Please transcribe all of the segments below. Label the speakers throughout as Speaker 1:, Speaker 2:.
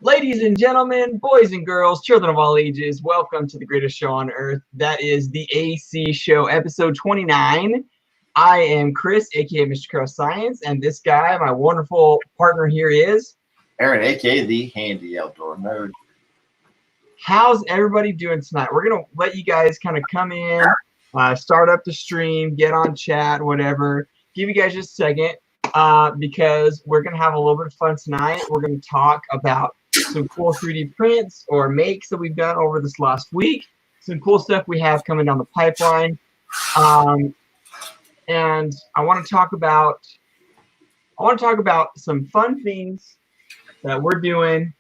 Speaker 1: Ladies and gentlemen, boys and girls, children of all ages, welcome to the greatest show on earth. That is the AC Show, episode 29. I am Chris, aka Mr. Cross Science, and this guy, my wonderful partner here is
Speaker 2: Aaron, aka the Handy Outdoor Nerd.
Speaker 1: How's everybody doing tonight? We're going to let you guys kind of come in, start up the stream, get on chat, whatever. Give you guys just a second because we're going to have a little bit of fun tonight. We're going to talk about some cool 3D prints or makes that we've done over this last week. Some cool stuff we have coming down the pipeline. And I want to talk about some fun things that we're doing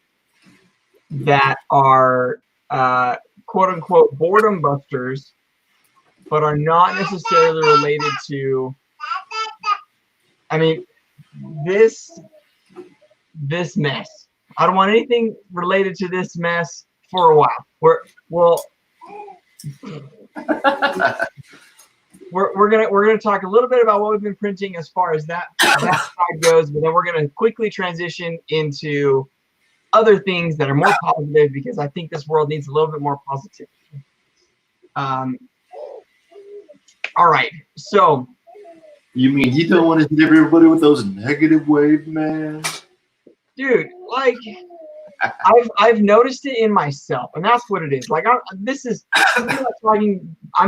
Speaker 1: that are quote unquote boredom busters, but are not necessarily related to, I mean, this mess. I don't want anything related to this mess for a while. We're gonna talk a little bit about what we've been printing as far as that side goes, but then we're gonna quickly transition into other things that are more positive because I think this world needs a little bit more positivity. All right, so.
Speaker 2: You mean you don't want to hit everybody with those negative waves, man?
Speaker 1: Dude, like, I've noticed it in myself, and that's what it is. Like, I'm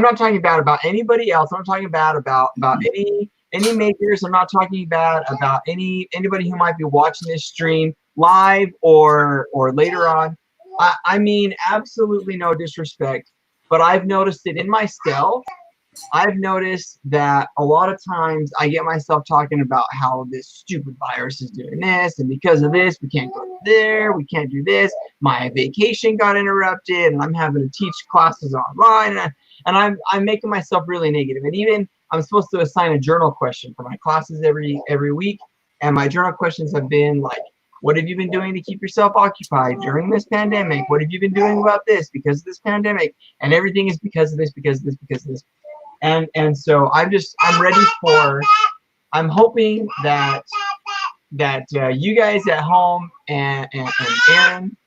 Speaker 1: not talking bad about anybody else. I'm not talking bad about any makers. I'm not talking bad about anybody who might be watching this stream live or later on. I mean, absolutely no disrespect, but I've noticed it in myself. I've noticed that a lot of times I get myself talking about how this stupid virus is doing this, and because of this, we can't go there, we can't do this. My vacation got interrupted, and I'm having to teach classes online, and I'm making myself really negative. And even I'm supposed to assign a journal question for my classes every week, and my journal questions have been like, what have you been doing to keep yourself occupied during this pandemic? What have you been doing about this because of this pandemic? And everything is because of this, because of this, because of this. And so I'm ready for, I'm hoping that you guys at home and Aaron,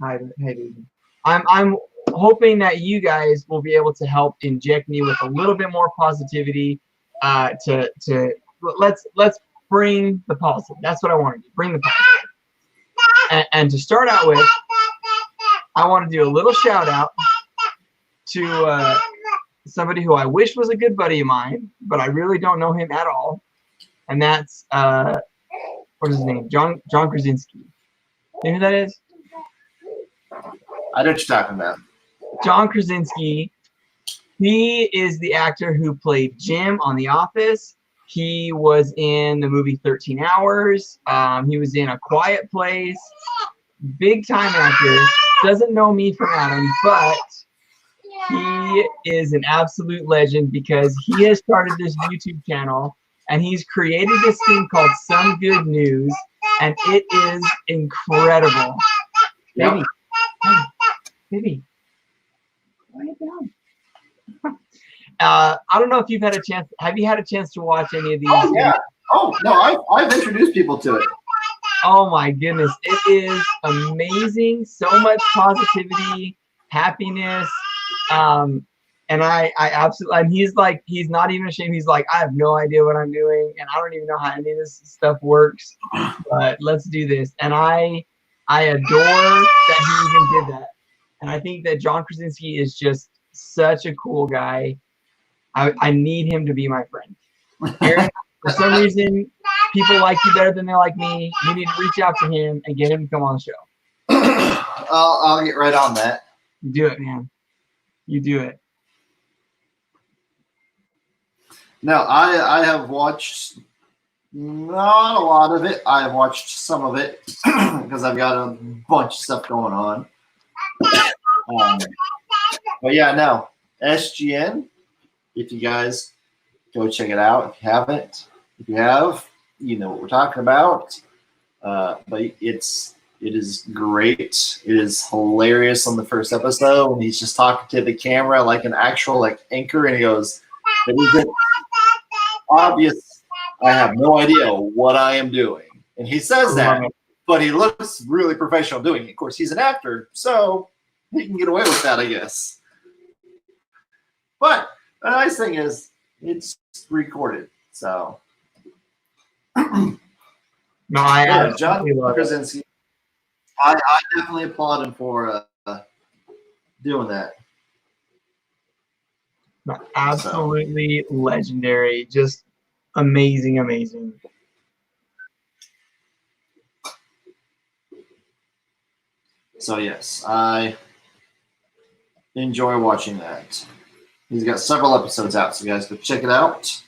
Speaker 1: hi baby. I'm hoping that you guys will be able to help inject me with a little bit more positivity. Let's bring the positive. That's what I want to do. Bring the positive. And to start out with, I want to do a little shout out to somebody who I wish was a good buddy of mine, but I really don't know him at all. And that's what is his name? John Krasinski. You know who that is?
Speaker 2: I know what you're talking about.
Speaker 1: John Krasinski. He is the actor who played Jim on The Office. He was in the movie 13 Hours. He was in A Quiet Place. Big time actor. Doesn't know me from Adam, but he is an absolute legend because he has started this YouTube channel and he's created this thing called Some Good News, and it is incredible. Baby, hey, baby, quiet down. I don't know if you've had a chance. Have you had a chance to watch any of these?
Speaker 2: Oh yeah. Oh no, I've introduced people to it.
Speaker 1: Oh my goodness, it is amazing. So much positivity, happiness. And I absolutely, and he's not even ashamed. He's like, I have no idea what I'm doing, and I don't even know how any of this stuff works, but let's do this. And I adore that he even did that. And I think that John Krasinski is just such a cool guy. I need him to be my friend. Aaron, for some reason, people like you better than they like me. You need to reach out to him and get him to come on the show.
Speaker 2: I'll get right on that.
Speaker 1: Do it, man. You do it.
Speaker 2: No, I have watched not a lot of it. I have watched some of it because I've got a bunch of stuff going on. But yeah, no, SGN. If you guys go check it out, if you haven't, if you have, you know what we're talking about. But it is great. It is hilarious on the first episode when he's just talking to the camera like an actual anchor, and he goes, "It isn't obvious. I have no idea what I am doing." And he says that. but he looks really professional doing it. Of course, he's an actor, so he can get away with that, I guess. But the nice thing is, it's recorded, so.
Speaker 1: No, I
Speaker 2: Yeah, John
Speaker 1: absolutely love it.
Speaker 2: Krasinski. I definitely applaud him for doing that.
Speaker 1: No, absolutely legendary. Just amazing, amazing.
Speaker 2: So yes, I enjoy watching that. He's got several episodes out, so you guys go check it out.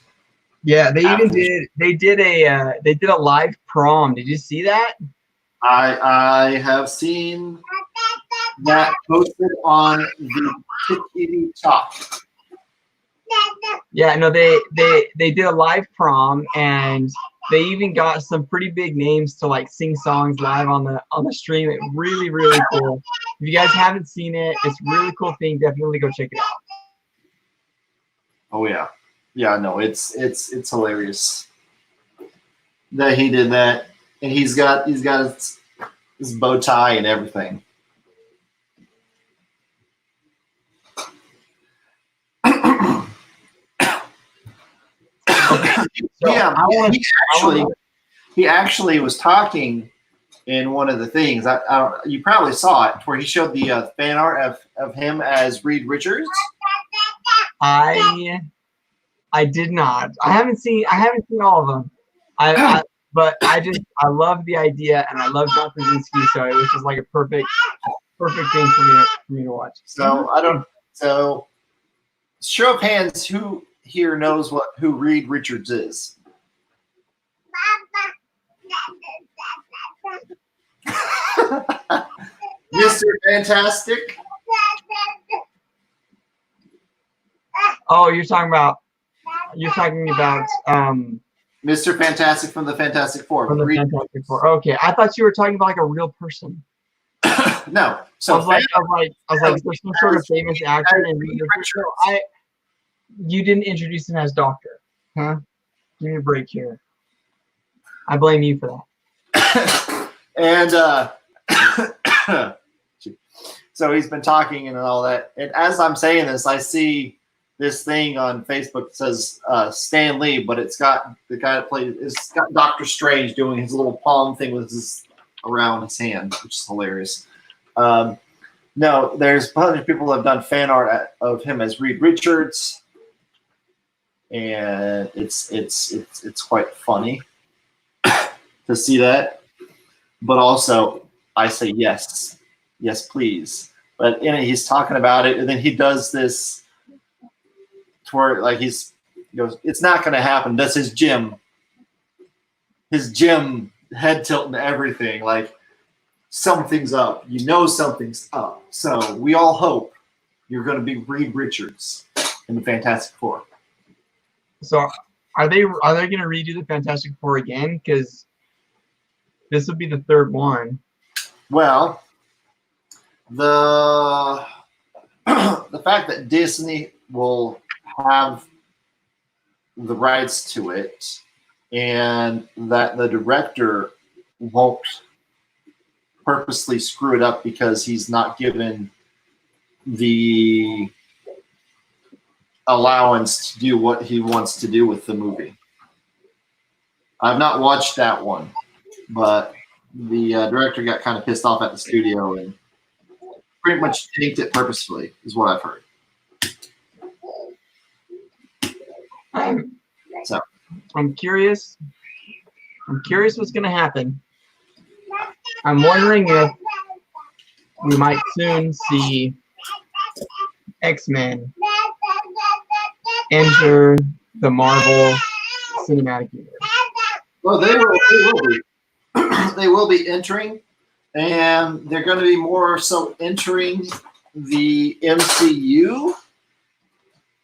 Speaker 1: Yeah, they even did a live prom. Did you see that?
Speaker 2: I have seen that posted on the TikTok.
Speaker 1: Yeah, no, they did a live prom, and they even got some pretty big names to like sing songs live on the stream. It really, really cool. If you guys haven't seen it, it's a really cool thing. Definitely go check it out.
Speaker 2: Oh yeah, yeah. No, it's hilarious that he did that, and he's got his bow tie and everything.
Speaker 1: So
Speaker 2: yeah, he actually was talking in one of the things. I don't. You probably saw it where he showed the fan art of him as Reed Richards.
Speaker 1: I did not. I haven't seen all of them. But I love the idea, and I love John Krasinski, so it was just like a perfect thing for me to watch.
Speaker 2: So I don't. So show of hands, who here knows who Reed Richards is? Mr. Fantastic.
Speaker 1: Oh, you're talking about
Speaker 2: Mr. Fantastic from the Fantastic Four.
Speaker 1: From the Fantastic Four. Okay, I thought you were talking about like a real person.
Speaker 2: No. So
Speaker 1: I was like, is there some sort of famous actor named Reed Richards? You didn't introduce him as Doctor, huh? Give me a break here. I blame you for that.
Speaker 2: And so he's been talking and all that. And as I'm saying this, I see this thing on Facebook that says Stan Lee, but it's got the guy that plays. It's got Doctor Strange doing his little palm thing with his around his hand, which is hilarious. No, there's a bunch of people that have done fan art of him as Reed Richards, and it's quite funny to see that. But also, I say yes, But in it, he's talking about it, and then he does this toward like he goes, "It's not going to happen." That's his gym head tilt and everything. Like something's up. You know something's up. So we all hope you're going to be Reed Richards in the Fantastic Four.
Speaker 1: So are they going to redo the Fantastic Four again? Because this would be the third one.
Speaker 2: Well, the fact that Disney will have the rights to it and that the director won't purposely screw it up because he's not given the allowance to do what he wants to do with the movie. I've not watched that one, but the director got kind of pissed off at the studio and pretty much tanked it purposefully, is what I've heard. So
Speaker 1: I'm curious what's going to happen. I'm wondering if we might soon see X-Men enter the Marvel Cinematic Universe.
Speaker 2: Well, they will be. They will be entering, and they're going to be more so entering the MCU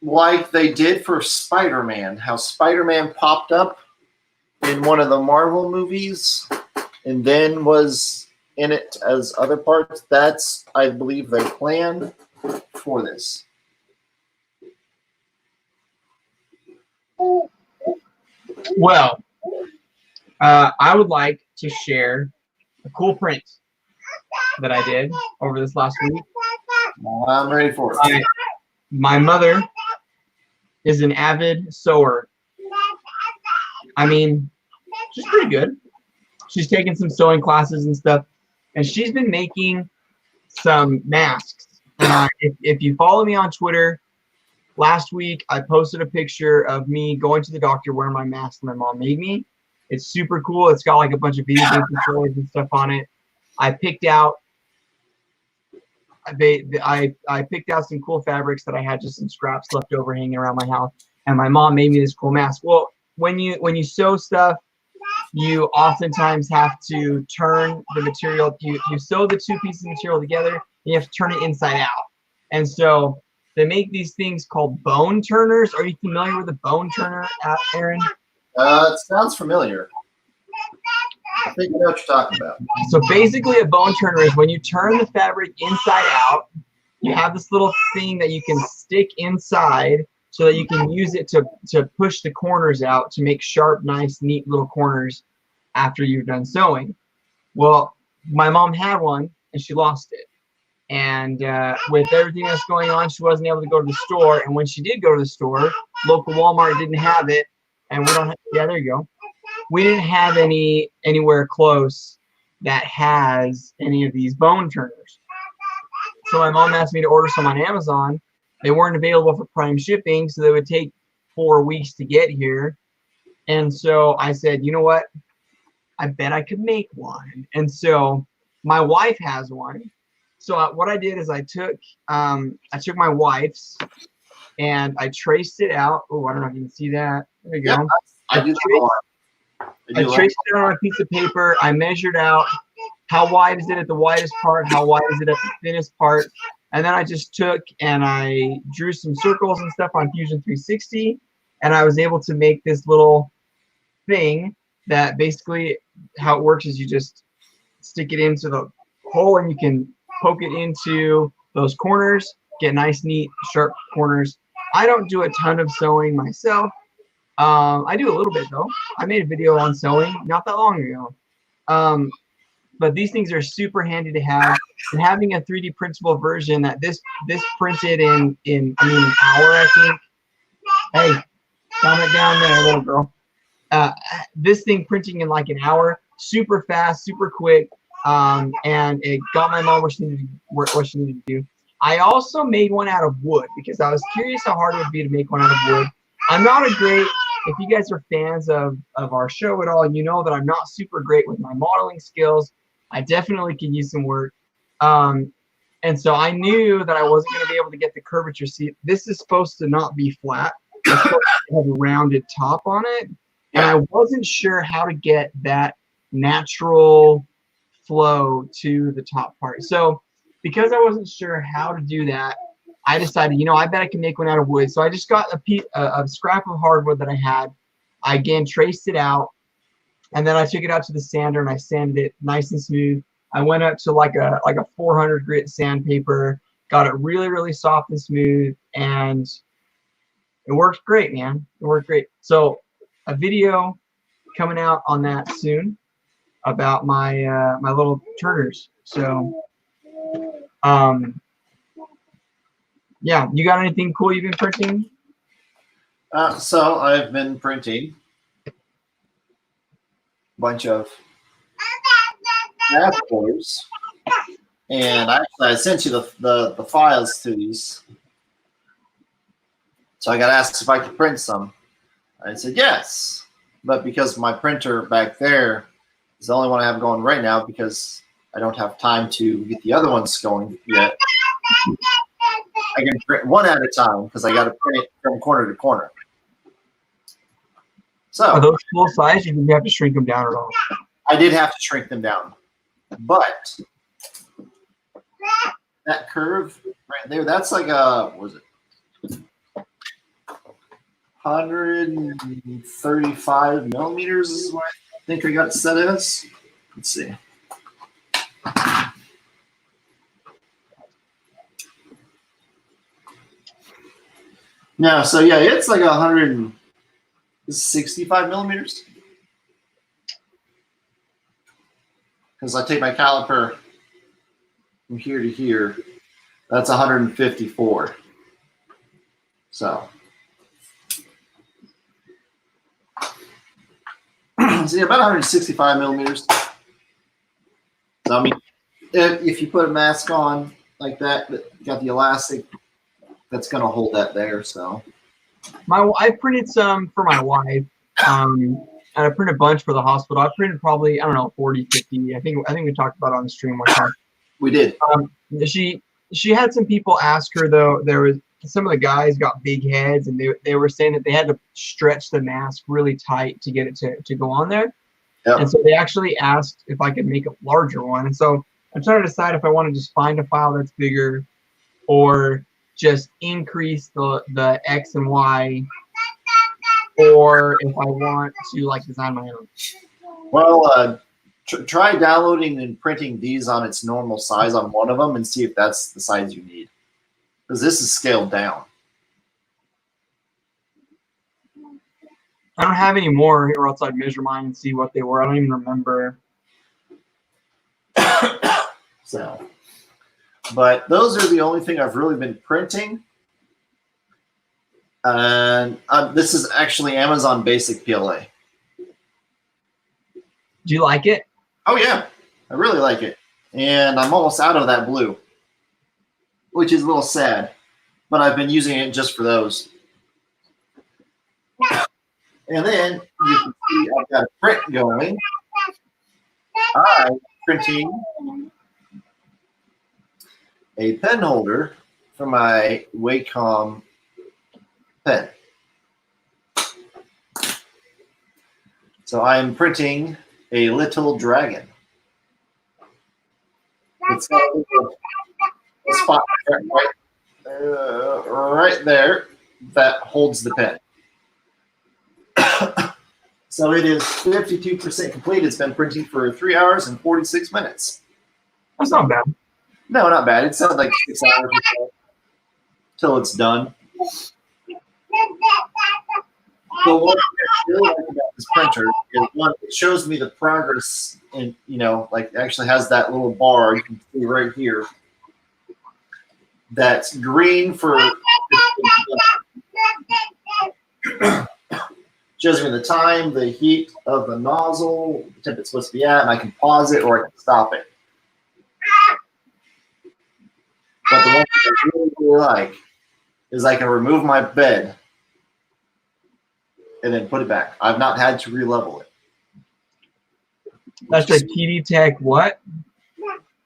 Speaker 2: like they did for Spider-Man. How Spider-Man popped up in one of the Marvel movies and then was in it as other parts. That's, I believe, their plan for this.
Speaker 1: Well, I would like to share a cool print that I did over this last week.
Speaker 2: I'm ready for it.
Speaker 1: My mother is an avid sewer. I mean, she's pretty good. She's taken some sewing classes and stuff, and she's been making some masks. And if you follow me on Twitter, last week I posted a picture of me going to the doctor wearing my mask my mom made me. It's super cool. It's got like a bunch of video game controllers and stuff on it. I picked out some cool fabrics that I had just some scraps left over hanging around my house, and my mom made me this cool mask. Well, when you sew stuff, you oftentimes have to turn the material. You sew the two pieces of material together, and you have to turn it inside out. And so they make these things called bone turners. Are you familiar with a bone turner, Aaron?
Speaker 2: It sounds familiar. I think I know what you're talking about.
Speaker 1: So basically a bone turner is when you turn the fabric inside out, you have this little thing that you can stick inside so that you can use it to push the corners out to make sharp, nice, neat little corners after you're done sewing. Well, my mom had one and she lost it. And with everything that's going on, she wasn't able to go to the store. And when she did go to the store, local Walmart didn't have it. And we don't have, yeah, there you go. We didn't have anywhere close that has any of these bone turners. So my mom asked me to order some on Amazon. They weren't available for prime shipping, so they would take 4 weeks to get here. And so I said, you know what? I bet I could make one. And so my wife has one. So what I did is I took my wife's and I traced it out. Oh, I don't know if you can see that. There you go. I traced it on a piece of paper. I measured out how wide is it at the widest part, how wide is it at the thinnest part. And then I just took and I drew some circles and stuff on Fusion 360. And I was able to make this little thing that basically how it works is you just stick it into the hole and you can poke it into those corners, get nice, neat, sharp corners. I don't do a ton of sewing myself. I do a little bit though. I made a video on sewing not that long ago. But these things are super handy to have. And having a 3D printable version that this printed in an hour, I think. Hey, calm it down there, little girl. This thing printing in like an hour, super fast, super quick, and it got my mom what she needed to do. I also made one out of wood because I was curious how hard it would be to make one out of wood. I'm not a great, if you guys are fans of our show at all, you know that I'm not super great with my modeling skills. I definitely could use some work. And so I knew that I wasn't going to be able to get the curvature. See, this is supposed to not be flat. It's supposed to have a rounded top on it. And I wasn't sure how to get that natural flow to the top part. So because I wasn't sure how to do that, I decided, you know, I bet I can make one out of wood. So I just got a scrap of hardwood that I had. I again traced it out, and then I took it out to the sander and I sanded it nice and smooth. I went up to like a 400 grit sandpaper, got it really, really soft and smooth, and it worked great, man. It worked great. So a video coming out on that soon about my my little turners. So yeah, you got anything cool you've been printing?
Speaker 2: So I've been printing a bunch of adapters, and I sent you the files to these. So I got asked if I could print some. I said yes, but because my printer back there is the only one I have going right now because I don't have time to get the other ones going yet. I can print one at a time because I got to print it from corner to corner. So
Speaker 1: are those full size? You didn't have to shrink them down at all.
Speaker 2: I did have to shrink them down, but that curve right there, that's like a, what was it? 135 millimeters is what I think I got it set as. Let's see. No, so yeah, it's like 165 millimeters. because I take my caliper from here to here. That's 154. So, see, about 165 millimeters. So, I mean, if you put a mask on like that, got the elastic, that's going to hold that there. So,
Speaker 1: I printed some for my wife. And I printed a bunch for the hospital. I printed probably, I don't know, 40, 50. I think we talked about it on the stream one time.
Speaker 2: we did.
Speaker 1: She had some people ask her though. There was some of the guys got big heads, and they were saying that they had to stretch the mask really tight to get it to go on there.
Speaker 2: Yep.
Speaker 1: And so they actually asked if I could make a larger one. And so I'm trying to decide if I want to just find a file that's bigger, or just increase the X and Y, or if I want to like design my own.
Speaker 2: Well, try downloading and printing these on its normal size on one of them and see if that's the size you need. Because this is scaled down.
Speaker 1: I don't have any more, or else I'd measure mine and see what they were. I don't even remember.
Speaker 2: So, but those are the only thing I've really been printing. And this is actually Amazon Basic PLA.
Speaker 1: Do you like it?
Speaker 2: Oh yeah, I really like it. And I'm almost out of that blue, which is a little sad, but I've been using it just for those. And then you can see I've got a print going. I'm printing a pen holder for my Wacom pen. So I'm printing a little dragon. It's got a spot right there that holds the pen. So it is 52% complete. It's been printing for 3 hours and 46 minutes.
Speaker 1: That's not bad.
Speaker 2: No, not bad. It sounds like 6 hours or so till it's done. So what I really like about this printer is, one, it shows me the progress, and like it actually has that little bar you can see right here. That's green for shows me the time, the heat of the nozzle, the temp it's supposed to be at, and I can pause it or I can stop it. But the one thing I really, really like is I can remove my bed and then put it back. I've not had to re-level it.
Speaker 1: That's your TD Tech what?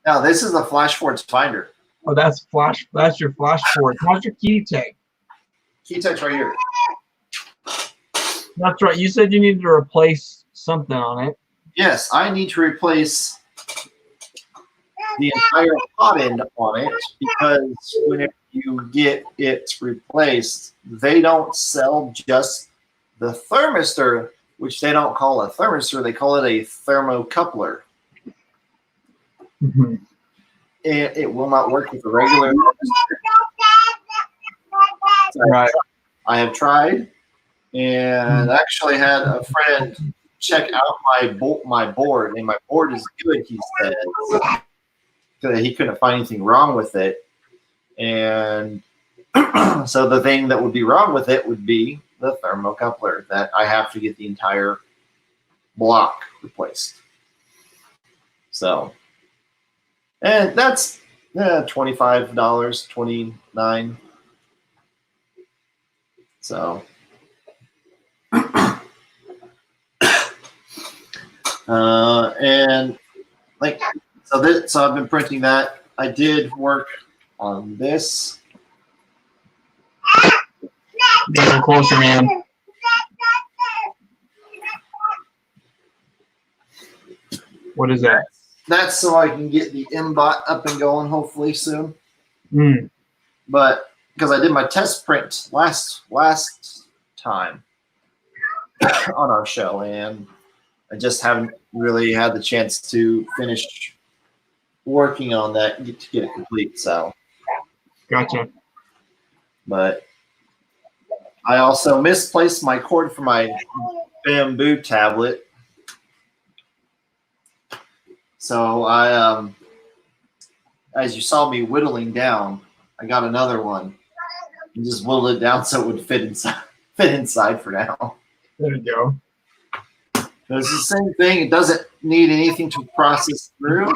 Speaker 2: Now this is a Flash Forge Finder.
Speaker 1: Oh, that's your Flash Forge. How's your Key Tech?
Speaker 2: Key Tech's right here.
Speaker 1: That's right. You said you needed to replace something on it.
Speaker 2: Yes, I need to replace the entire pot end on it, because whenever you get it replaced, they don't sell just the thermistor, which they don't call a thermistor, they call it a thermocoupler.
Speaker 1: Mm-hmm.
Speaker 2: And it will not work with a regular thermistor. So
Speaker 1: Right.
Speaker 2: I have tried, and actually had a friend check out my board, and my board is good, he said. He couldn't find anything wrong with it. And so the thing that would be wrong with it would be the thermocoupler, that I have to get the entire block replaced. So, and that's $25, $29. So, and like, so I've been printing that. I did work on this.
Speaker 1: Get a closer, man. What is that?
Speaker 2: That's so I can get the MBOT up and going hopefully soon.
Speaker 1: Mm.
Speaker 2: But because I did my test print last time on our show, and I just haven't really had the chance to finish working on that to get it complete. So,
Speaker 1: Gotcha.
Speaker 2: but I also misplaced my cord for my bamboo tablet. So I, as you saw me whittling down, I got another one and just whittled it down so it would fit inside. Fit inside for now.
Speaker 1: There you go.
Speaker 2: It's the same thing. It doesn't need anything to process through.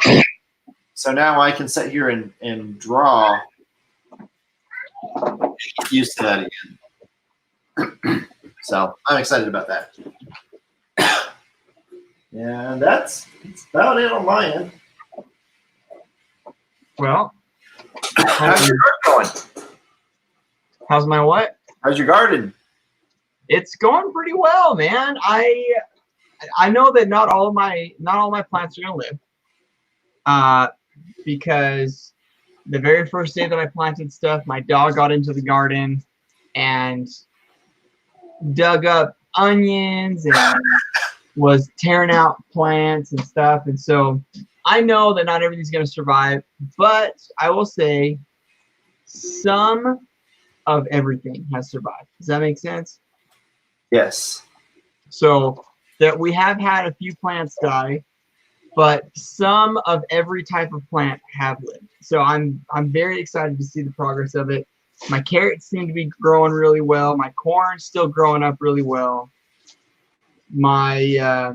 Speaker 2: So now I can sit here and draw. Get used to that again. So I'm excited about that. And that's about it on my end.
Speaker 1: Well,
Speaker 2: How's your garden going?
Speaker 1: how's my what?
Speaker 2: How's your garden?
Speaker 1: It's going pretty well, man. I know that not all my plants are gonna live. Because the very first day that I planted stuff, my dog got into the garden and dug up onions and was tearing out plants and stuff. And so I know that not everything's going to survive, but I will say some of everything has survived. Does that make sense?
Speaker 2: Yes.
Speaker 1: So that we have had a few plants die, but some of every type of plant have lived. So I'm very excited to see the progress of it. My carrots seem to be growing really well. My corn's still growing up really well. My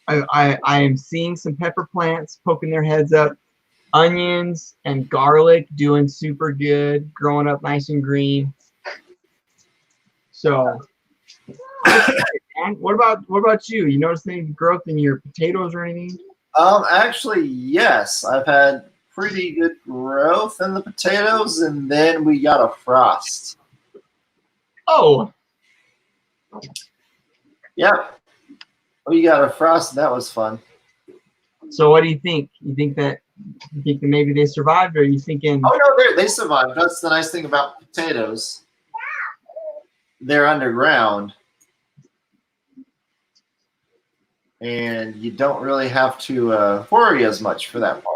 Speaker 1: I am seeing some pepper plants poking their heads up. Onions and garlic doing super good, growing up nice and green. So, what about you? You notice any growth in your potatoes or anything?
Speaker 2: Actually, yes. I've had pretty good growth in the potatoes, and then we got a frost.
Speaker 1: Oh.
Speaker 2: Yep. We got a frost, and that was fun.
Speaker 1: So what do you think? You think that maybe they survived, or are you thinking?
Speaker 2: Oh no, they survived. That's the nice thing about potatoes. They're underground, and you don't really have to worry as much for that part.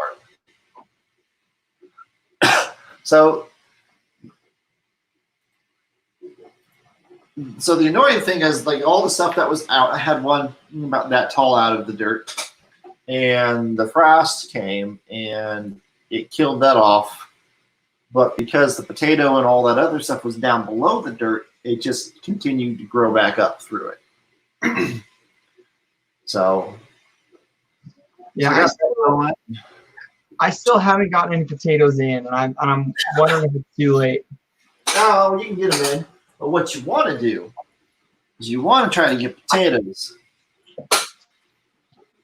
Speaker 2: So the annoying thing is, like, all the stuff that was out, I had one about that tall out of the dirt, and the frost came and it killed that off. But because the potato and all that other stuff was down below the dirt, it just continued to grow back up through it. So
Speaker 1: Yeah, I still haven't gotten any potatoes in, and I'm wondering if it's too late.
Speaker 2: no, you can get them in. But what you want to do is you want to try to get potatoes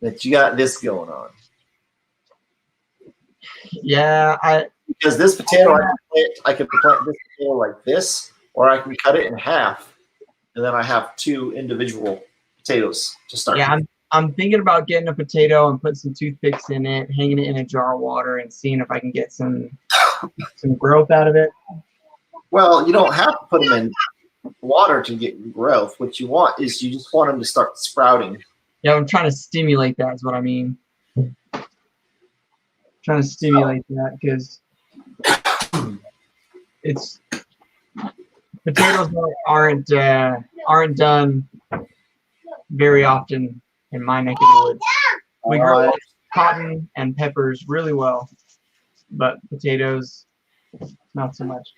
Speaker 2: that you got this going on.
Speaker 1: Yeah,
Speaker 2: because this potato, I can plant this potato like this, or I can cut it in half, and then I have two individual potatoes to start.
Speaker 1: Yeah, I'm thinking about getting a potato and putting some toothpicks in it, hanging it in a jar of water, and seeing if I can get some growth out of it.
Speaker 2: Well, you don't have to put them in water to get growth. What you want is you just want them to start sprouting.
Speaker 1: Yeah, I'm trying to stimulate that is what I mean. Trying to stimulate that because it's potatoes aren't done very often in my neck of the woods. We grow cotton and peppers really well, but potatoes not so much.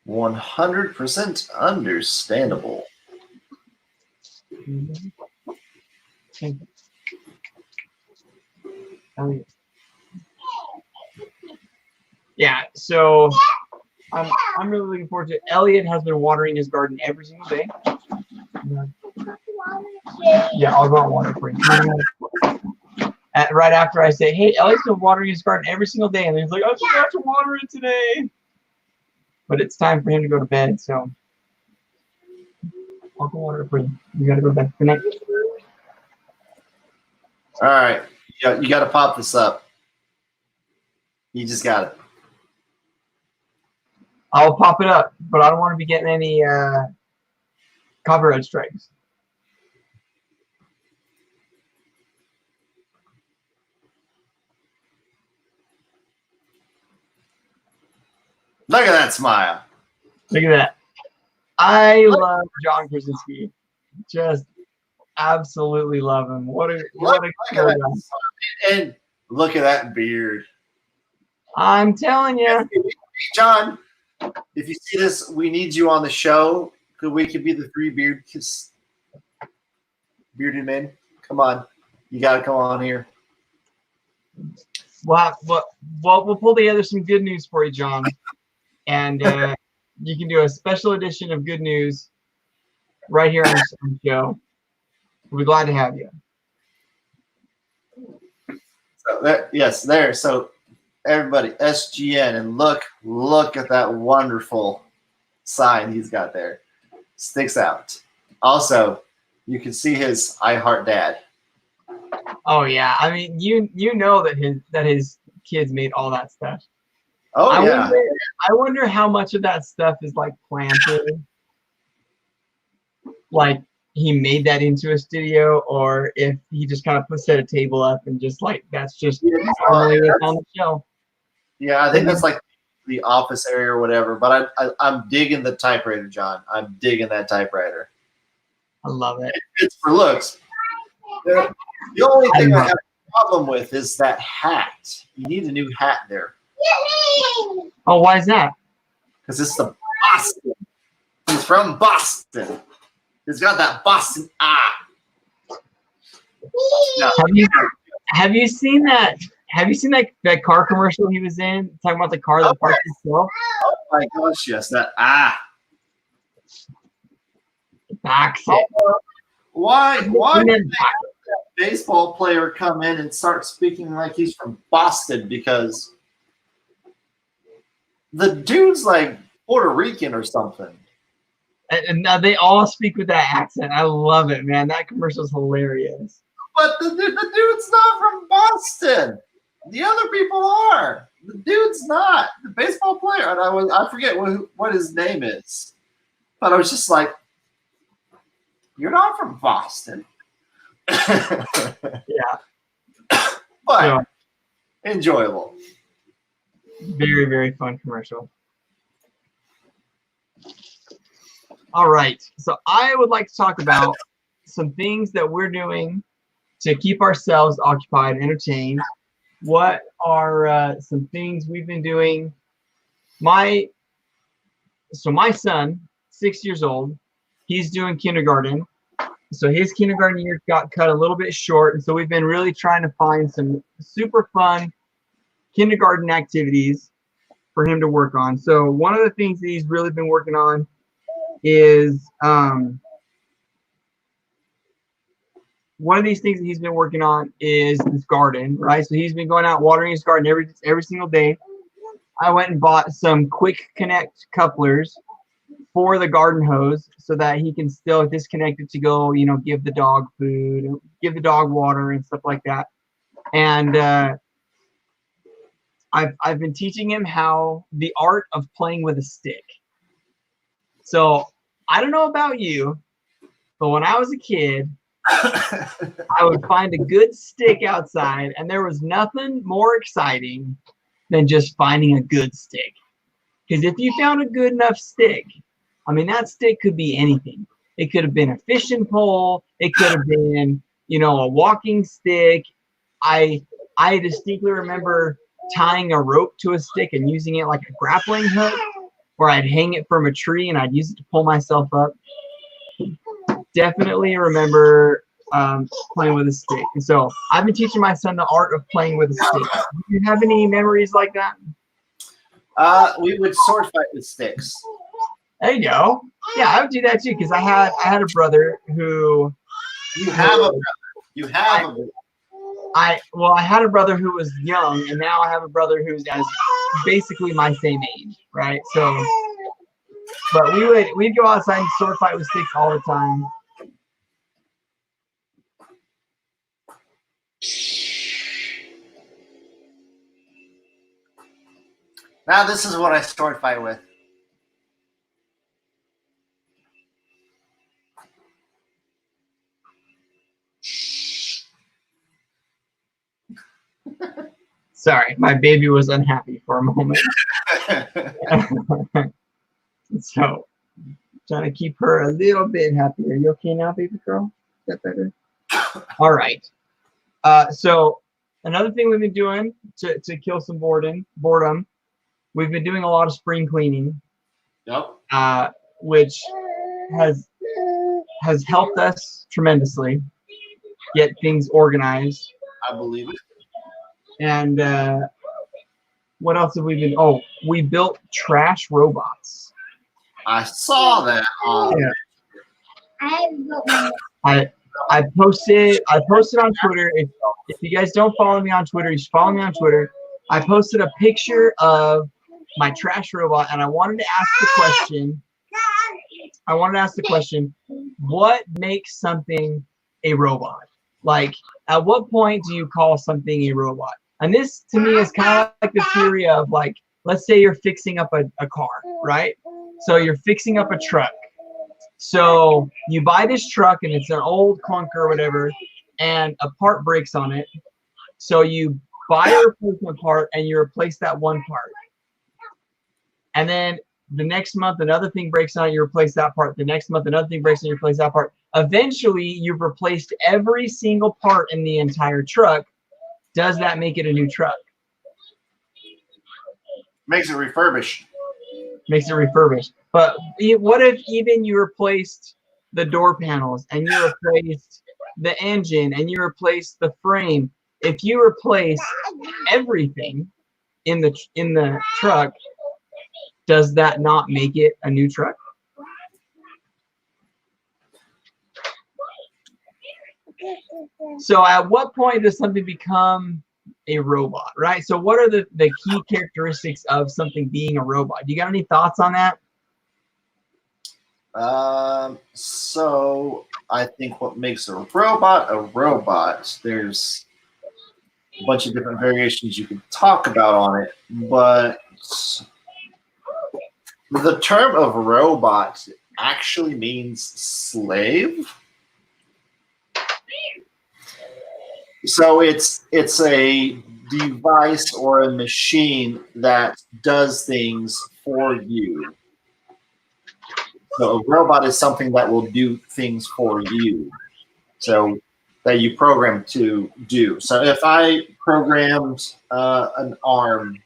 Speaker 2: 100% understandable.
Speaker 1: Thank you. Elliot. Yeah, so I'm really looking forward to it. Elliot has been watering his garden every single day. Yeah, I'll go out and water for you. Right after I say, hey, Elliot's been watering his garden every single day, and then he's like, I forgot to water it today. But it's time for him to go to bed, so I'll go water it for you. You gotta go to bed. Good night.
Speaker 2: All right, you got to pop this up. You just got it.
Speaker 1: I'll pop it up, but I don't want to be getting any copyright strikes.
Speaker 2: Look at that smile.
Speaker 1: Look at that. I love John Krasinski. Just absolutely love him. What a
Speaker 2: Look at
Speaker 1: cool
Speaker 2: that.
Speaker 1: guy.
Speaker 2: And look at that beard.
Speaker 1: I'm telling you.
Speaker 2: John, if you see this, we need you on the show. We could be the three bearded men. Come on. You got to come on here.
Speaker 1: Well, we'll pull together some good news for you, John. And you can do a special edition of good news right here on the show. We'll be glad to have you.
Speaker 2: So there. So everybody, SGN, and look at that wonderful sign he's got there. Sticks out. Also, you can see his I Heart Dad.
Speaker 1: Oh yeah, I mean you know that his kids made all that stuff.
Speaker 2: Oh
Speaker 1: I wonder how much of that stuff is like planted, like he made that into a studio, or if he just kind of set a table up and just like that's just normally what's on the shelf.
Speaker 2: Yeah, I think that's like the office area or whatever. But I'm digging the typewriter, John. I'm digging that typewriter.
Speaker 1: I love it.
Speaker 2: It's for looks. The only thing I have a problem with is that hat. You need a new hat there.
Speaker 1: Oh, why is that?
Speaker 2: Because it's the Boston. He's from Boston. He's got that Boston
Speaker 1: No. Have you seen that? Have you seen that car commercial he was in talking about the car that parks itself?
Speaker 2: Oh my gosh, yes, that
Speaker 1: Backs it.
Speaker 2: Why did that baseball player come in and start speaking like he's from Boston? Because the dude's like Puerto Rican or something.
Speaker 1: And they all speak with that accent. I love it, man. That commercial's hilarious.
Speaker 2: But the dude's not from Boston. The other people are. The dude's not. The baseball player, and I forget what his name is. But I was just like, you're not from Boston.
Speaker 1: Yeah.
Speaker 2: But enjoyable.
Speaker 1: Very, very fun commercial. All right. So I would like to talk about some things that we're doing to keep ourselves occupied and entertained. What are some things we've been doing? My son, 6 years old, he's doing kindergarten. So his kindergarten year got cut a little bit short. And so we've been really trying to find some super fun kindergarten activities for him to work on. So one of the things that he's really been working on is one of these things that he's been working on is this garden, right? So he's been going out watering his garden every single day. I went and bought some quick connect couplers for the garden hose so that he can still disconnect it to go, give the dog food, give the dog water and stuff like that. And I've been teaching him the art of playing with a stick. So I don't know about you, but when I was a kid, I would find a good stick outside, and there was nothing more exciting than just finding a good stick. Because if you found a good enough stick, I mean, that stick could be anything. It could have been a fishing pole. It could have been, a walking stick. I distinctly remember tying a rope to a stick and using it like a grappling hook, or I'd hang it from a tree and I'd use it to pull myself up. Definitely remember playing with a stick. And so I've been teaching my son the art of playing with a stick. Do you have any memories like that?
Speaker 2: We would sword fight with sticks.
Speaker 1: There you go. Yeah, I would do that too because I had a brother who.
Speaker 2: You have a brother. You have a brother.
Speaker 1: I had a brother who was young, and now I have a brother who's basically my same age, right? So, but we'd go outside and sword fight with sticks all the time.
Speaker 2: Now this is what I sword fight with.
Speaker 1: Sorry, my baby was unhappy for a moment. So, Trying to keep her a little bit happier. You okay now, baby girl? Is that better? All right. So another thing we've been doing to kill some boredom, we've been doing a lot of spring cleaning.
Speaker 2: Yep.
Speaker 1: Which has helped us tremendously get things organized.
Speaker 2: I believe it.
Speaker 1: And what else have we been? Oh, we built trash robots.
Speaker 2: I saw that on.
Speaker 1: Yeah. I posted on Twitter. If you guys don't follow me on Twitter, you should follow me on Twitter. I posted a picture of my trash robot, and I wanted to ask the question. What makes something a robot? Like, at what point do you call something a robot? And this, to me, is kind of like the theory of, like, let's say you're fixing up a car, right? So you're fixing up a truck. So you buy this truck, and it's an old clunker or whatever, and a part breaks on it. So you buy a replacement part, and you replace that one part. And then the next month, another thing breaks on it, you replace that part. The next month, another thing breaks on it, you replace that part. Eventually, you've replaced every single part in the entire truck. Does that make it a new truck?
Speaker 2: Makes it refurbished.
Speaker 1: Makes it refurbished. But what if even you replaced the door panels, and you replaced the engine, and you replaced the frame? If you replace everything in the truck, does that not make it a new truck? So at what point does something become a robot, right? So what are the key characteristics of something being a robot? Do you got any thoughts on that?
Speaker 2: So I think what makes a robot, there's a bunch of different variations you could talk about on it, but the term of robot actually means slave. So it's a device or a machine that does things for you. So a robot is something that will do things for you. So that you program to do. So if I programmed an arm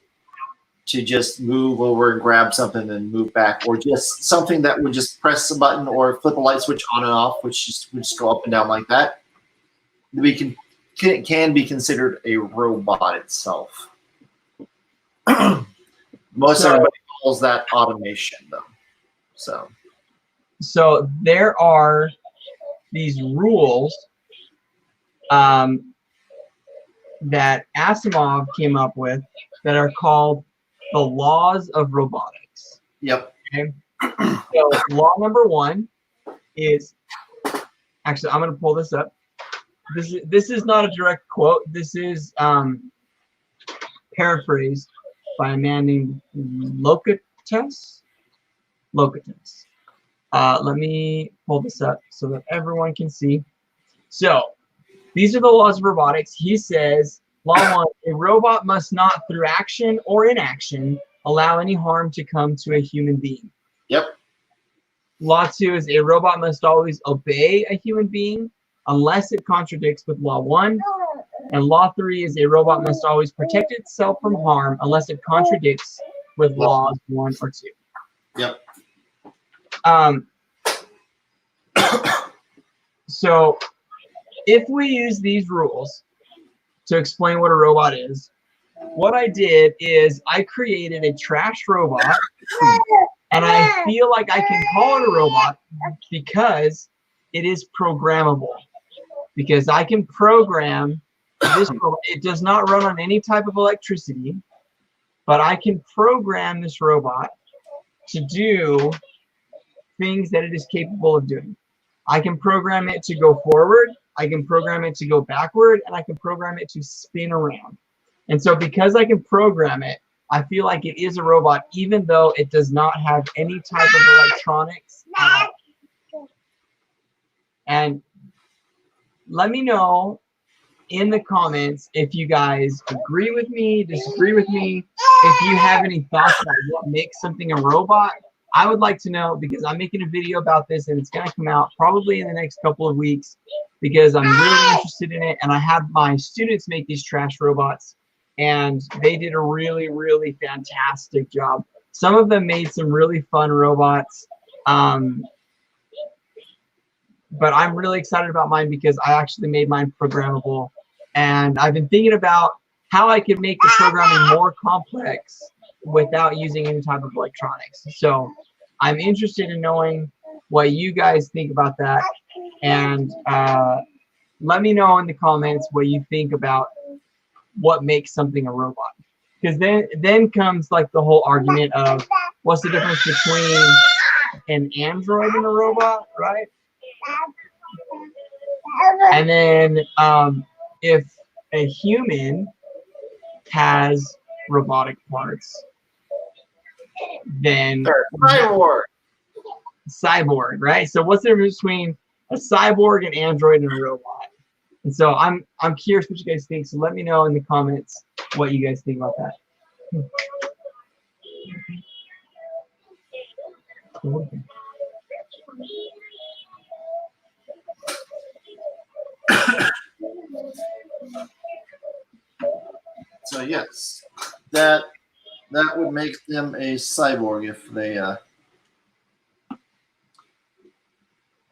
Speaker 2: to just move over and grab something and move back, or just something that would just press a button or flip a light switch on and off, which would just go up and down like that, we can be considered a robot itself. Most everybody calls that automation, though.
Speaker 1: So there are these rules that Asimov came up with that are called the laws of robotics.
Speaker 2: Yep.
Speaker 1: Okay. So law number 1 is, actually, I'm going to pull this up. This is not a direct quote. This is paraphrased by a man named Locatus. Let me pull this up so that everyone can see. So these are the laws of robotics. He says, law 1, a robot must not, through action or inaction, allow any harm to come to a human being.
Speaker 2: Yep.
Speaker 1: Law 2 is a robot must always obey a human being unless it contradicts with law 1. And law 3 is a robot must always protect itself from harm unless it contradicts with laws 1 or 2.
Speaker 2: Yep.
Speaker 1: So if we use these rules to explain what a robot is, what I did is I created a trash robot, and I feel like I can call it a robot because it is programmable. Because I can program this robot. It does not run on any type of electricity, but I can program this robot to do things that it is capable of doing. I can program it to go forward, I can program it to go backward, and I can program it to spin around. And so because I can program it, I feel like it is a robot, even though it does not have any type of electronics at all. And let me know in the comments if you guys agree with me, disagree with me, if you have any thoughts about what makes something a robot, I would like to know, because I'm making a video about this and it's going to come out probably in the next couple of weeks, because I'm really interested in it. And I had my students make these trash robots and they did a really, really fantastic job. Some of them made some really fun robots. But I'm really excited about mine because I actually made mine programmable. And I've been thinking about how I could make the programming more complex without using any type of electronics. So I'm interested in knowing what you guys think about that. And let me know in the comments what you think about what makes something a robot. Because then comes like the whole argument of what's the difference between an android and a robot, right? And then if a human has robotic parts, then cyborg, right? So what's the difference between a cyborg, an android, and a robot? And so I'm curious what you guys think. So let me know in the comments what you guys think about that.
Speaker 2: So yes, that would make them a cyborg if they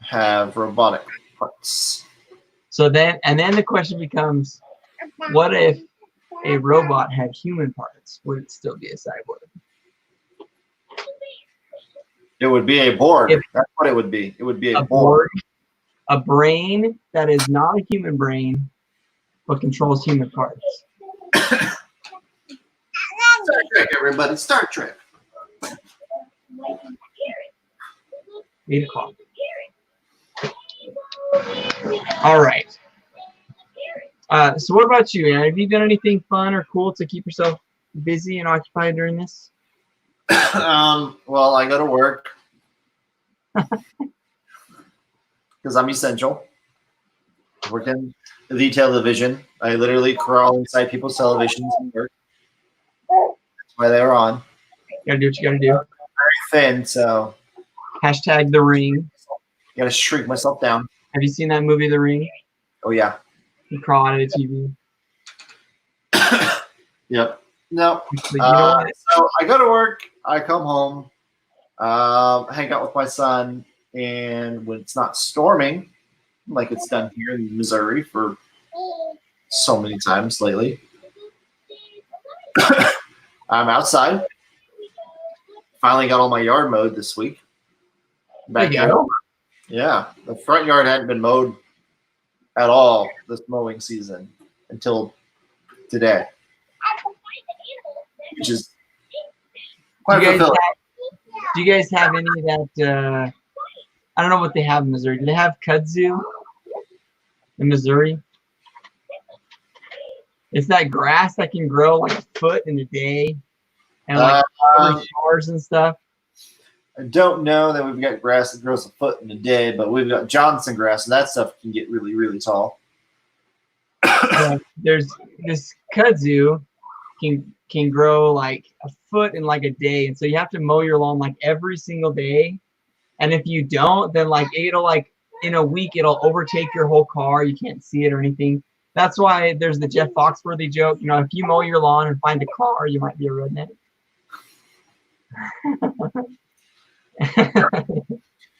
Speaker 2: have robotic parts.
Speaker 1: So then the question becomes, what if a robot had human parts? Would it still be a cyborg?
Speaker 2: It would be a board. That's what it would be. It would be a board.
Speaker 1: A brain that is not a human brain, but controls human parts.
Speaker 2: Star Trek, everybody. Star Trek.
Speaker 1: 8 o'clock. All right. So what about you, Aaron? Have you done anything fun or cool to keep yourself busy and occupied during this?
Speaker 2: Well, I go to work because I'm essential. I work in the television. I literally crawl inside people's televisions and work. That's why they were on.
Speaker 1: You gotta do what you gotta do.
Speaker 2: Very thin, so.
Speaker 1: Hashtag The Ring.
Speaker 2: You gotta shrink myself down.
Speaker 1: Have you seen that movie, The Ring?
Speaker 2: Oh yeah.
Speaker 1: You crawl out of the TV.
Speaker 2: Yep. No.
Speaker 1: You know
Speaker 2: so I go to work. I come home, hang out with my son, and when it's not storming, like it's done here in Missouri for so many times lately, I'm outside. Finally got all my yard mowed this week. Backyard. Yeah, the front yard hadn't been mowed at all this mowing season until today, which is quite fulfilling.
Speaker 1: Do you guys have any of that? I don't know what they have in Missouri. Do they have kudzu in Missouri? It's that grass that can grow like a foot in a day, and like stars and stuff.
Speaker 2: I don't know that we've got grass that grows a foot in a day, but we've got Johnson grass, and that stuff can get really, really tall.
Speaker 1: There's this kudzu can grow like a foot in like a day, and so you have to mow your lawn like every single day. And if you don't, then like it'll like in a week it'll overtake your whole car. You can't see it or anything. That's why there's the Jeff Foxworthy joke. You know, if you mow your lawn and find a car, you might be a redneck.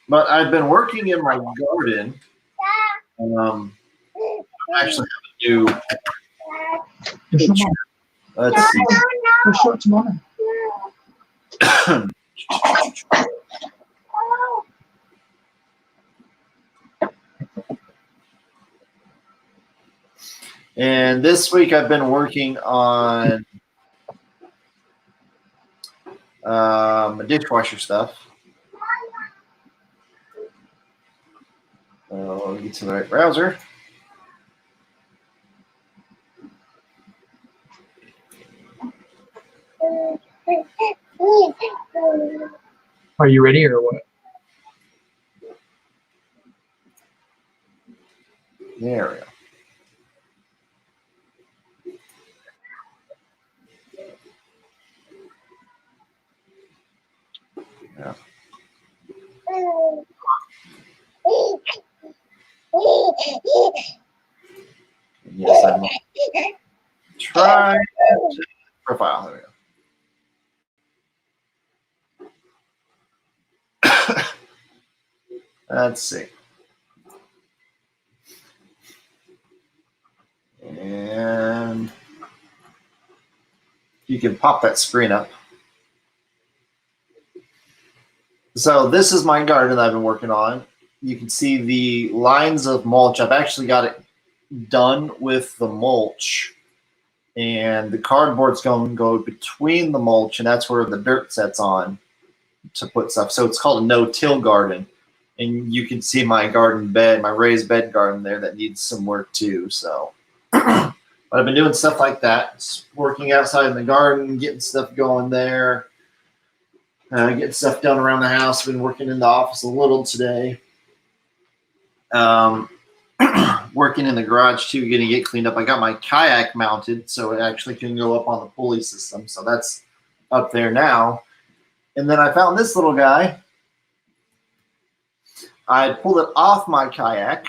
Speaker 2: But I've been working in my garden. I actually have a new picture. Let's see.
Speaker 1: We'll show it tomorrow.
Speaker 2: And this week I've been working on dishwasher stuff. Let me get to the right browser.
Speaker 1: Are you ready or what?
Speaker 2: There we go. Yeah. Yes, I'm try profile. There we go. Let's see. And you can pop that screen up. So this is my garden that I've been working on. You can see the lines of mulch. I've actually got it done with the mulch, and the cardboard's going to go between the mulch, and that's where the dirt sets on to put stuff. So it's called a no-till garden, and you can see my garden bed, my raised bed garden there that needs some work too. So but I've been doing stuff like that, just working outside in the garden, getting stuff going there, getting stuff done around the house. Been working in the office a little today. Working in the garage too, getting it cleaned up. I got my kayak mounted so it actually can go up on the pulley system. So that's up there now. And then I found this little guy. I pulled it off my kayak.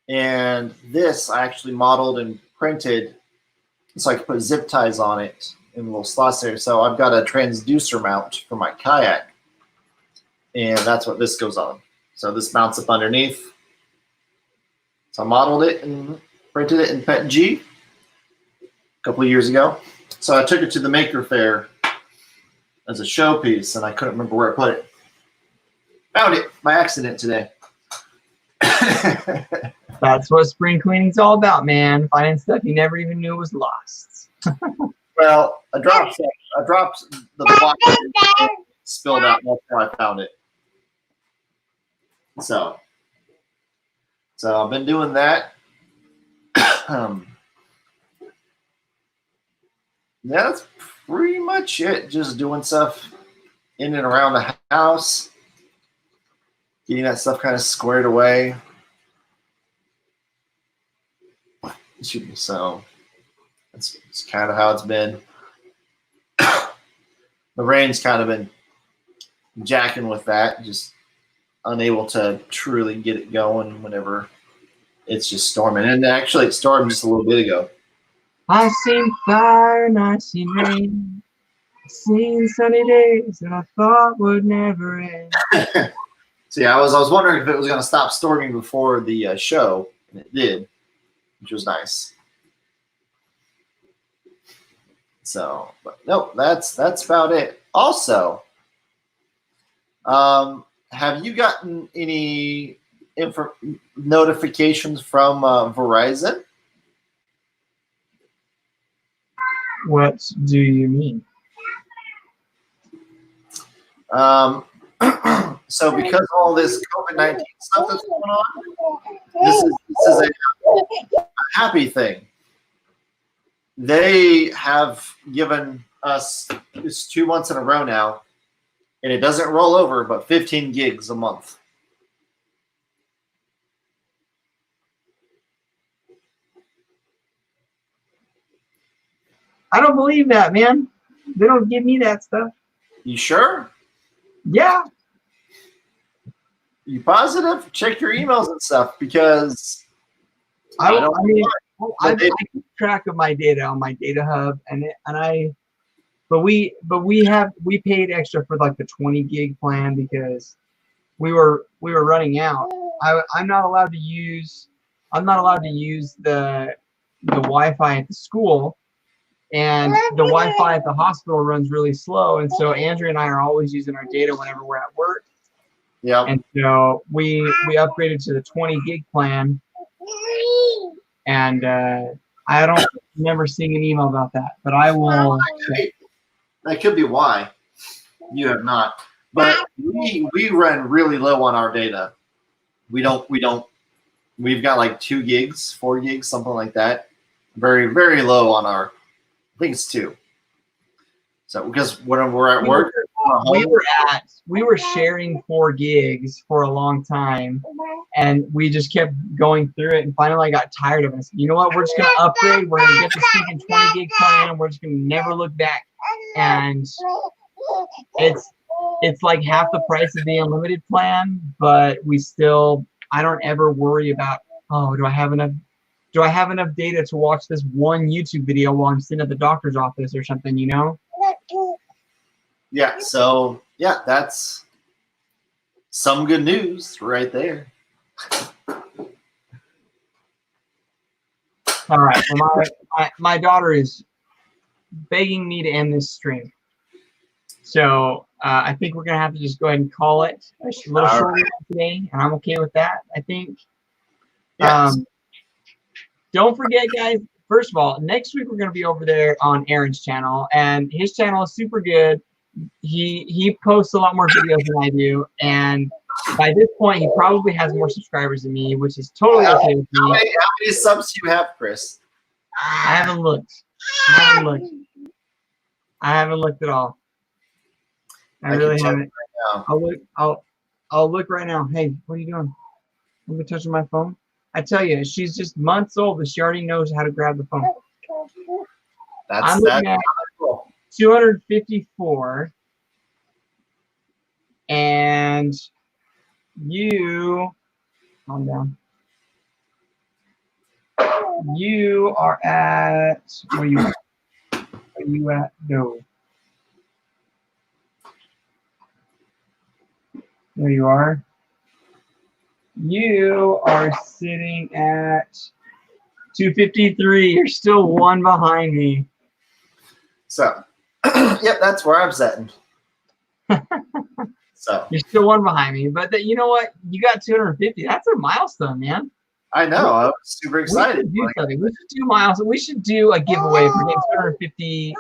Speaker 2: And this I actually modeled and printed so I could put zip ties on it in little slots there. So I've got a transducer mount for my kayak. And that's what this goes on. So this mounts up underneath. So I modeled it and printed it in PETG a couple of years ago. So I took it to the Maker Faire as a showpiece, and I couldn't remember where I put it. Found it by accident today.
Speaker 1: That's what spring cleaning's all about, man. Finding stuff you never even knew was lost.
Speaker 2: Well, I dropped the box, spilled out. That's how I found it. So I've been doing that. Yeah, that's pretty much it. Just doing stuff in and around the house, getting that stuff kind of squared away. So that's kind of how it's been. The rain's kind of been jacking with that, just unable to truly get it going whenever it's just storming. And actually, it stormed just a little bit ago.
Speaker 1: I seen fire and I seen rain. I seen sunny days that I thought would never end.
Speaker 2: So yeah, I was wondering if it was going to stop storming before the show, and it did, which was nice. So, but nope, that's about it. Also, have you gotten any notifications from Verizon?
Speaker 1: What do you mean?
Speaker 2: So because of all this COVID-19 stuff that's going on, this is a happy thing. They have given us, it's 2 months in a row now, and it doesn't roll over, but 15 gigs a month.
Speaker 1: I don't believe that, man. They don't give me that stuff.
Speaker 2: You sure?
Speaker 1: Yeah.
Speaker 2: You positive? Check your emails and stuff, because
Speaker 1: I keep track of my data on my data hub, but we paid extra for like the 20 gig plan because we were running out. I'm not allowed to use the Wi-Fi at the school, and the Wi-Fi at the hospital runs really slow, and so Andrea and I are always using our data whenever we're at work.
Speaker 2: Yeah.
Speaker 1: And so we upgraded to the 20 gig plan, and I don't remember seeing an email about that, but I will check.
Speaker 2: That could be why you have not. But we run really low on our data. We've got like 2 gigs, 4 gigs, something like that. Very, very low on our, I think it's 2. So because when we're at work,
Speaker 1: we were sharing 4 gigs for a long time, and we just kept going through it, and finally I got tired of it. You know what? We're just gonna upgrade. We're gonna get the stinking 20 gig plan, and we're just gonna never look back. And it's like half the price of the unlimited plan, but I don't ever worry about, oh, do I have enough data to watch this one YouTube video while I'm sitting at the doctor's office or something, you know?
Speaker 2: Yeah, so yeah, that's some good news right there.
Speaker 1: All right, well, my daughter is begging me to end this stream. So I think we're going to have to just go ahead and call it a little shorter today, and I'm okay with that, I think.
Speaker 2: Yes.
Speaker 1: Don't forget, guys, first of all, next week we're going to be over there on Aaron's channel, and his channel is super good. He posts a lot more videos than I do, and by this point, he probably has more subscribers than me, which is totally okay with me.
Speaker 2: How many subs do you have, Chris?
Speaker 1: I haven't looked. I haven't looked at all. I really haven't.
Speaker 2: Right now.
Speaker 1: I'll look right now. Hey, what are you doing? I'm touching my phone. I tell you, she's just months old, but she already knows how to grab the phone. I'm looking at
Speaker 2: cool.
Speaker 1: 254, and you, calm down. You are at, where are you at? Are you at? No. There you are. You are sitting at 253. You're still one behind me.
Speaker 2: So, yep, that's where I'm sitting. So
Speaker 1: you're still one behind me, but you know what? You got 250. That's a milestone, man.
Speaker 2: I know. I was super excited.
Speaker 1: We should do something. We should do miles. We should do a giveaway for getting 250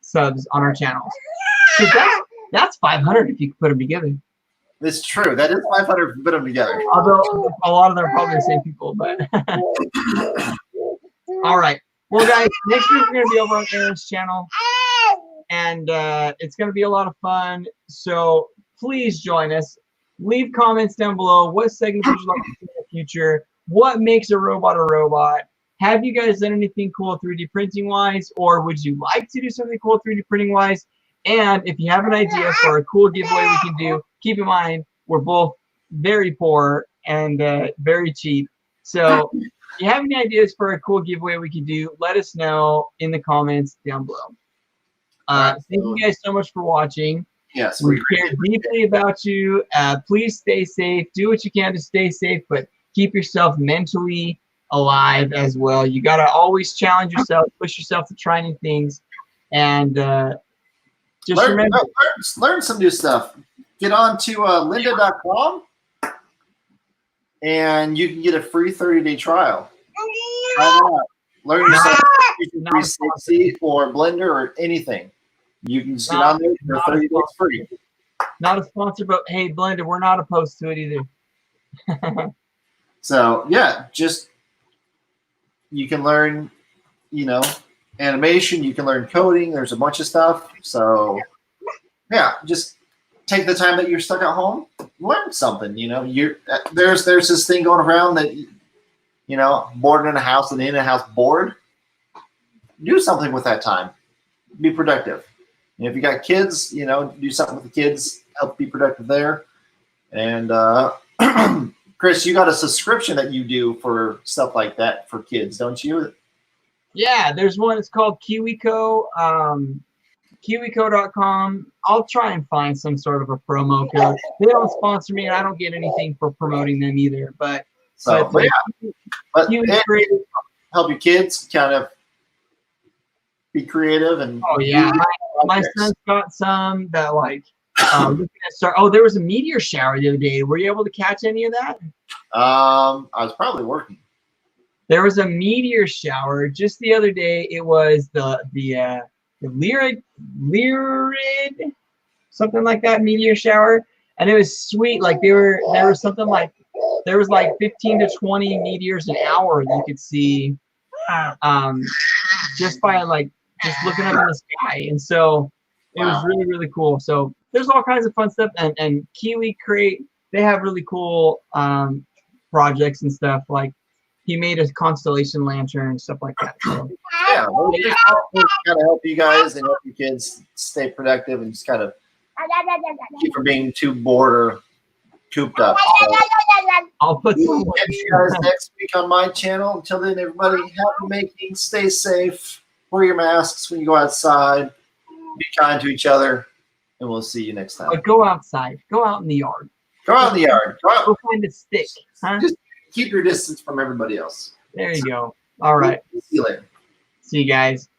Speaker 1: subs on our channels. That's 500 if you put them together.
Speaker 2: It's true. That is 500 if you put them together.
Speaker 1: Although a lot of them are probably the same people, but all right. Well, guys, next week we're going to be over on Aaron's channel, and it's going to be a lot of fun. So please join us. Leave comments down below. What segments would you like to see in the future? What makes a robot a robot? Have you guys done anything cool 3D printing wise, or would you like to do something cool 3D printing wise? And if you have an idea for a cool giveaway we can do, keep in mind we're both very poor and very cheap. So if you have any ideas for a cool giveaway we can do, let us know in the comments down below. Thank you guys so much for watching.
Speaker 2: Yes,
Speaker 1: we care deeply about you. Please stay safe. Do what you can to stay safe, but keep yourself mentally alive as well. You got to always challenge yourself, push yourself to try new things, and just remember.
Speaker 2: Learn some new stuff. Get on to lynda.com, and you can get a free 30-day trial. Learn yourself 360 or Blender or anything. You can just get on there for 30 days free.
Speaker 1: Not a sponsor, but hey, Blender, we're not opposed to it either.
Speaker 2: So yeah, just you can learn, animation. You can learn coding. There's a bunch of stuff. So yeah, just take the time that you're stuck at home, learn something. There's this thing going around that bored in a house and in a house bored. Do something with that time. Be productive. And if you got kids, do something with the kids. Help be productive there. And Chris, you got a subscription that you do for stuff like that for kids, don't you?
Speaker 1: Yeah, there's one. It's called KiwiCo. KiwiCo.com. I'll try and find some sort of a promo code. They don't sponsor me, and I don't get anything for promoting them either. But
Speaker 2: help your kids kind of be creative and.
Speaker 1: Oh yeah, my son's got some that looking at there was a meteor shower the other day. Were you able to catch any of that?
Speaker 2: I was probably working.
Speaker 1: There was a meteor shower just the other day. It was the Lyrid, something like that, meteor shower, and it was sweet. Like there was 15 to 20 meteors an hour you could see, just by just looking up in the sky, and so it was really, really cool. So there's all kinds of fun stuff, and Kiwi Create, they have really cool projects and stuff. Like he made a constellation lantern and stuff like that. So
Speaker 2: yeah, well, just kind of help you guys and help your kids stay productive and just kind of Keep from being too bored or cooped up. So,
Speaker 1: I'll put some.
Speaker 2: we'll catch you guys next week on my channel. Until then, everybody, happy making, stay safe, wear your masks when you go outside, be kind to each other, and we'll see you next time.
Speaker 1: But go outside. Go out in the yard.
Speaker 2: Go out in the yard. Go out.
Speaker 1: Go find a stick. Huh?
Speaker 2: Just keep your distance from everybody else.
Speaker 1: There you go. All right.
Speaker 2: See you later.
Speaker 1: See you guys.